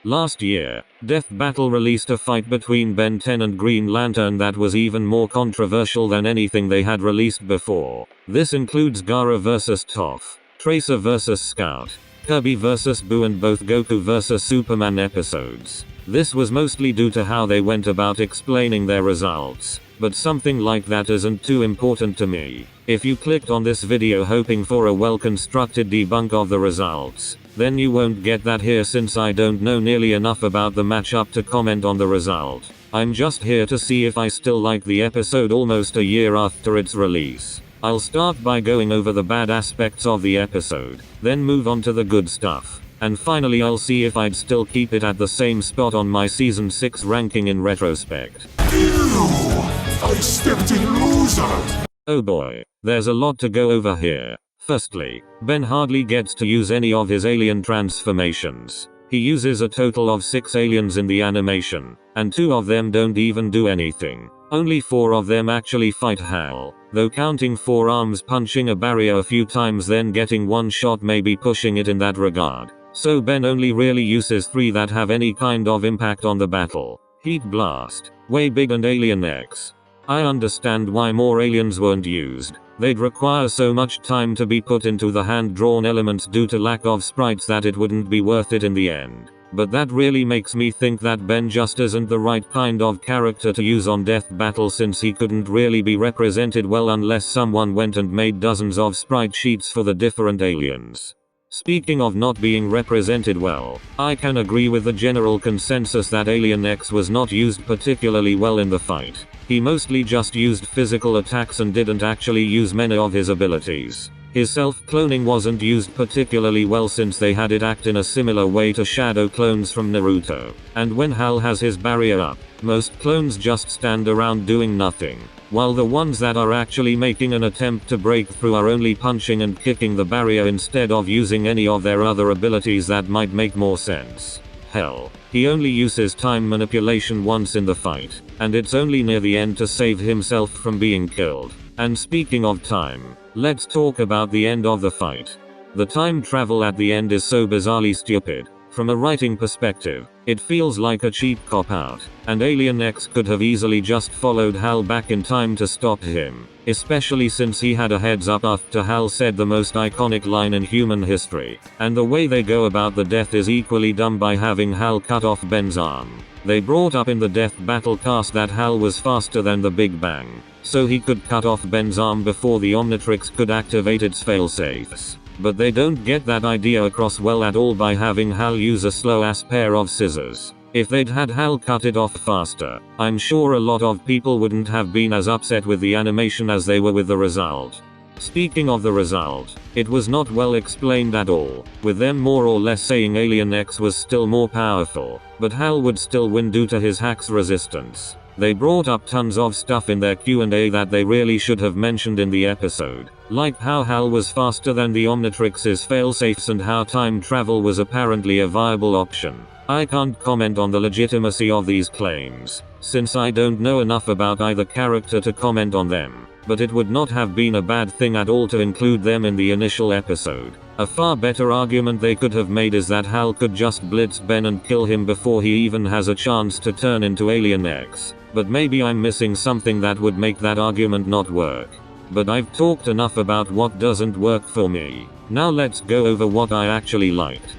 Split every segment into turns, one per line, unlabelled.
Last year, Death Battle released a fight between Ben 10 and Green Lantern that was even more controversial than anything they had released before. This includes Gara vs Toph, Tracer vs Scout, Kirby vs Boo and both Goku vs Superman episodes. This was mostly due to how they went about explaining their results, but something like that isn't too important to me. If you clicked on this video hoping for a well-constructed debunk of the results, then you won't get that here since I don't know nearly enough about the matchup to comment on the result. I'm just here to see if I still like the episode almost a year after its release. I'll start by going over the bad aspects of the episode, then move on to the good stuff, and finally I'll see if I'd still keep it at the same spot on my season 6 ranking in retrospect.
Ew! I stepped in loser!
Oh boy, there's a lot to go over here. Firstly, Ben hardly gets to use any of his alien transformations. He uses a total of 6 aliens in the animation, and 2 of them don't even do anything. Only 4 of them actually fight Hal, though counting 4 arms punching a barrier a few times then getting one shot may be pushing it in that regard. So Ben only really uses 3 that have any kind of impact on the battle. Heat Blast, Way Big and Alien X. I understand why more aliens weren't used. They'd require so much time to be put into the hand-drawn elements due to lack of sprites that it wouldn't be worth it in the end. But that really makes me think that Ben just isn't the right kind of character to use on Death Battle since he couldn't really be represented well unless someone went and made dozens of sprite sheets for the different aliens. Speaking of not being represented well, I can agree with the general consensus that Alien X was not used particularly well in the fight. He mostly just used physical attacks and didn't actually use many of his abilities. His self-cloning wasn't used particularly well since they had it act in a similar way to shadow clones from Naruto. And when Hal has his barrier up, most clones just stand around doing nothing, while the ones that are actually making an attempt to break through are only punching and kicking the barrier instead of using any of their other abilities that might make more sense. Hell, he only uses time manipulation once in the fight, and it's only near the end to save himself from being killed. And speaking of time, let's talk about the end of the fight. The time travel at the end is so bizarrely stupid. From a writing perspective, it feels like a cheap cop-out, and Alien X could have easily just followed Hal back in time to stop him, especially since he had a heads up after Hal said the most iconic line in human history, and the way they go about the death is equally dumb by having Hal cut off Ben's arm. They brought up in the Death Battle cast that Hal was faster than the Big Bang, so he could cut off Ben's arm before the Omnitrix could activate its failsafes. But they don't get that idea across well at all by having Hal use a slow-ass pair of scissors. If they'd had Hal cut it off faster, I'm sure a lot of people wouldn't have been as upset with the animation as they were with the result. Speaking of the result, it was not well explained at all, with them more or less saying Alien X was still more powerful, but Hal would still win due to his hack's resistance. They brought up tons of stuff in their Q&A that they really should have mentioned in the episode, like how Hal was faster than the Omnitrix's failsafes and how time travel was apparently a viable option. I can't comment on the legitimacy of these claims, since I don't know enough about either character to comment on them, but it would not have been a bad thing at all to include them in the initial episode. A far better argument they could have made is that Hal could just blitz Ben and kill him before he even has a chance to turn into Alien X. But maybe I'm missing something that would make that argument not work. But I've talked enough about what doesn't work for me. Now let's go over what I actually liked.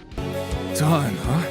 Done, huh?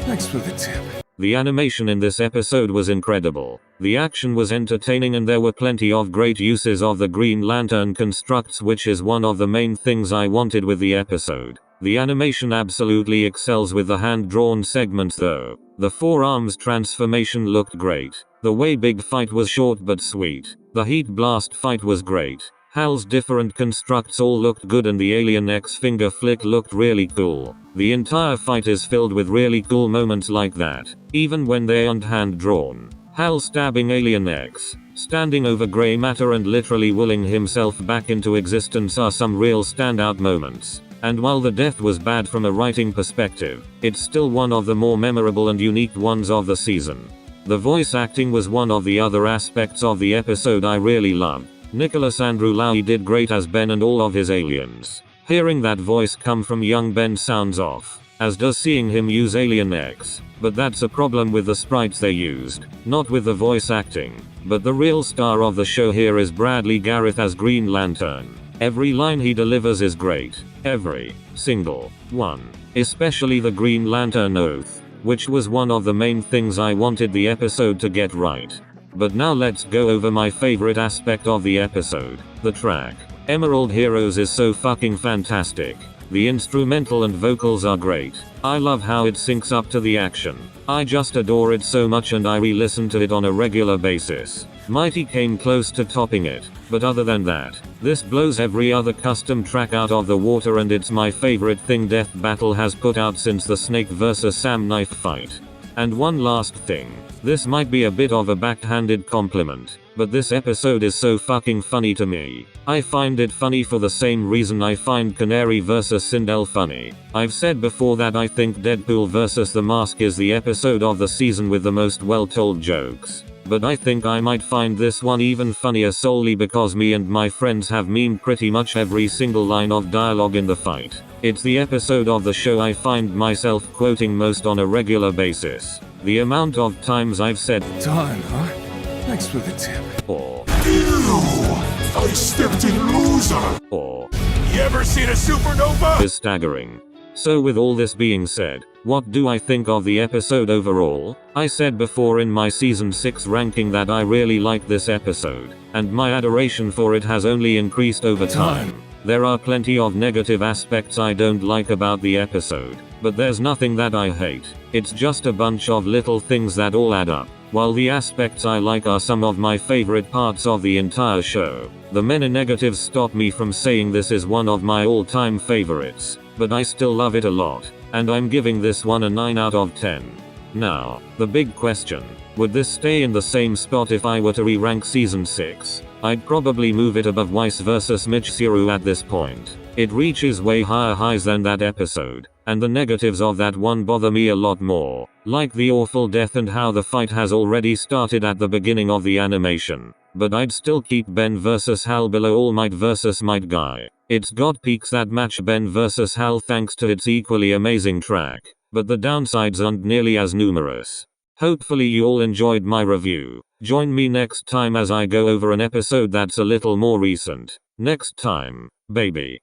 Thanks for the tip.
The animation in this episode was incredible. The action was entertaining and there were plenty of great uses of the Green Lantern constructs, which is one of the main things I wanted with the episode. The animation absolutely excels with the hand-drawn segments though. The 4 arms transformation looked great. The Way Big fight was short but sweet. The Heat Blast fight was great. Hal's different constructs all looked good and the Alien X finger flick looked really cool. The entire fight is filled with really cool moments like that, even when they aren't hand-drawn. Hal stabbing Alien X, standing over gray matter and literally willing himself back into existence are some real standout moments. And while the death was bad from a writing perspective, it's still one of the more memorable and unique ones of the season. The voice acting was one of the other aspects of the episode I really loved. Nicholas Andrew Lowy did great as Ben and all of his aliens. Hearing that voice come from young Ben sounds off, as does seeing him use Alien X. but that's a problem with the sprites they used, not with the voice acting. But the real star of the show here is Bradley Gareth as Green Lantern. Every line he delivers is great. Every single one. Especially the Green Lantern oath, which was one of the main things I wanted the episode to get right. But now let's go over my favorite aspect of the episode, the track. Emerald Heroes is so fucking fantastic. The instrumental and vocals are great. I love how it syncs up to the action. I just adore it so much and I re-listen to it on a regular basis. Mighty came close to topping it, but other than that, this blows every other custom track out of the water and it's my favorite thing Death Battle has put out since the Snake vs. Sam knife fight. And one last thing. This might be a bit of a backhanded compliment, but this episode is so fucking funny to me. I find it funny for the same reason I find Canary vs. Sindel funny. I've said before that I think Deadpool vs. The Mask is the episode of the season with the most well-told jokes. But I think I might find this one even funnier solely because me and my friends have memed pretty much every single line of dialogue in the fight. It's the episode of the show I find myself quoting most on a regular basis. The amount of times I've said
Done, huh? Thanks for the tip.
or
Ew! I stepped in loser!
or
You ever seen a supernova?
is staggering. So with all this being said, what do I think of the episode overall? I said before in my season 6 ranking that I really like this episode, and my adoration for it has only increased over time. There are plenty of negative aspects I don't like about the episode, but there's nothing that I hate. It's just a bunch of little things that all add up. While the aspects I like are some of my favorite parts of the entire show, the many negatives stop me from saying this is one of my all-time favorites, but I still love it a lot, and I'm giving this one a 9 out of 10. Now, the big question, would this stay in the same spot if I were to re-rank season 6? I'd probably move it above Weiss vs. Michiru at this point. It reaches way higher highs than that episode, and the negatives of that one bother me a lot more, like the awful death and how the fight has already started at the beginning of the animation. But I'd still keep Ben vs. Hal below All Might vs. Might Guy. It's got peaks that match Ben vs. Hal thanks to its equally amazing track, but the downsides aren't nearly as numerous. Hopefully you all enjoyed my review. Join me next time as I go over an episode that's a little more recent. Next time, baby.